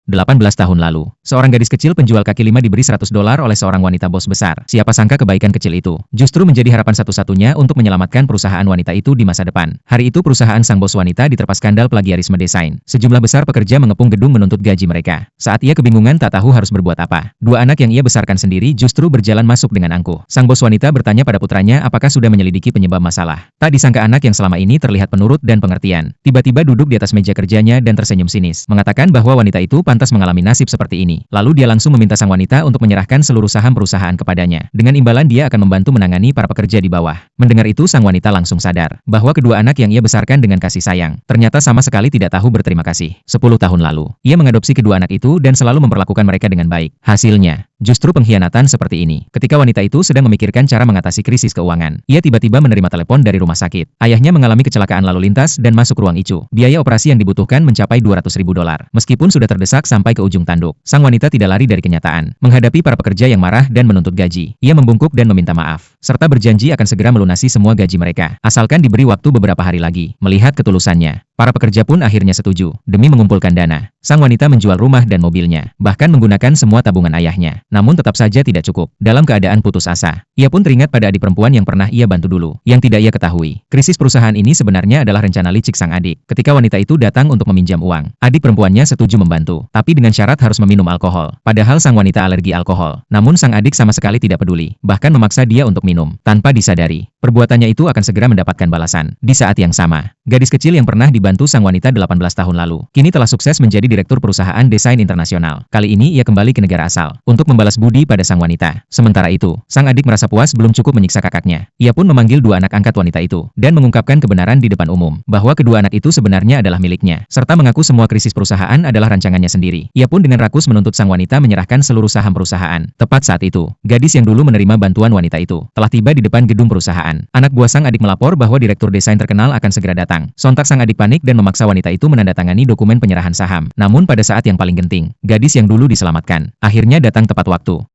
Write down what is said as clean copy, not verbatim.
18 tahun lalu, seorang gadis kecil penjual kaki lima diberi $100 oleh seorang wanita bos besar. Siapa sangka kebaikan kecil itu justru menjadi harapan satu-satunya untuk menyelamatkan perusahaan wanita itu di masa depan. Hari itu perusahaan sang bos wanita diterpa skandal plagiarisme desain. Sejumlah besar pekerja mengepung gedung menuntut gaji mereka. Saat ia kebingungan tak tahu harus berbuat apa, dua anak yang ia besarkan sendiri justru berjalan masuk dengan angkuh. Sang bos wanita bertanya pada putranya apakah sudah menyelidiki penyebab masalah. Tak disangka anak yang selama ini terlihat penurut dan pengertian, tiba-tiba duduk di atas meja kerjanya dan tersenyum sinis, mengatakan bahwa wanita itu pantas mengalami nasib seperti ini. Lalu dia langsung meminta sang wanita untuk menyerahkan seluruh saham perusahaan kepadanya. Dengan imbalan dia akan membantu menangani para pekerja di bawah. Mendengar itu sang wanita langsung sadar bahwa kedua anak yang ia besarkan dengan kasih sayang, ternyata sama sekali tidak tahu berterima kasih. 10 tahun lalu, ia mengadopsi kedua anak itu dan selalu memperlakukan mereka dengan baik. Hasilnya, justru pengkhianatan seperti ini. Ketika wanita itu sedang memikirkan cara mengatasi krisis keuangan, ia tiba-tiba menerima telepon dari rumah sakit. Ayahnya mengalami kecelakaan lalu lintas dan masuk ruang ICU. Biaya operasi yang dibutuhkan mencapai $200.000. Meskipun sudah terdesak sampai ke ujung tanduk, sang wanita tidak lari dari kenyataan. Menghadapi para pekerja yang marah dan menuntut gaji, ia membungkuk dan meminta maaf, serta berjanji akan segera melunasi semua gaji mereka, asalkan diberi waktu beberapa hari lagi. Melihat ketulusannya, para pekerja pun akhirnya setuju. Demi mengumpulkan dana, sang wanita menjual rumah dan mobilnya, bahkan menggunakan semua tabungan ayahnya. Namun tetap saja tidak cukup. Dalam keadaan putus asa, ia pun teringat pada adik perempuan yang pernah ia bantu dulu. Yang tidak ia ketahui, krisis perusahaan ini sebenarnya adalah rencana licik sang adik. Ketika wanita itu datang untuk meminjam uang, adik perempuannya setuju membantu, tapi dengan syarat harus meminum alkohol. Padahal sang wanita alergi alkohol. Namun sang adik sama sekali tidak peduli, bahkan memaksa dia untuk minum. Tanpa disadari, perbuatannya itu akan segera mendapatkan balasan. Di saat yang sama, gadis kecil yang pernah dibantu sang wanita 18 tahun lalu, kini telah sukses menjadi direktur perusahaan desain internasional. Kali ini ia kembali ke negara asal untuk membalas budi pada sang wanita. Sementara itu, sang adik merasa puas belum cukup menyiksa kakaknya. Ia pun memanggil dua anak angkat wanita itu dan mengungkapkan kebenaran di depan umum bahwa kedua anak itu sebenarnya adalah miliknya, serta mengaku semua krisis perusahaan adalah rancangannya sendiri. Ia pun dengan rakus menuntut sang wanita menyerahkan seluruh saham perusahaan. Tepat saat itu, gadis yang dulu menerima bantuan wanita itu telah tiba di depan gedung perusahaan. Anak buah sang adik melapor bahwa direktur desain terkenal akan segera datang. Sontak sang adik panik dan memaksa wanita itu menandatangani dokumen penyerahan saham. Namun pada saat yang paling genting, gadis yang dulu diselamatkan akhirnya datang tepat waktu.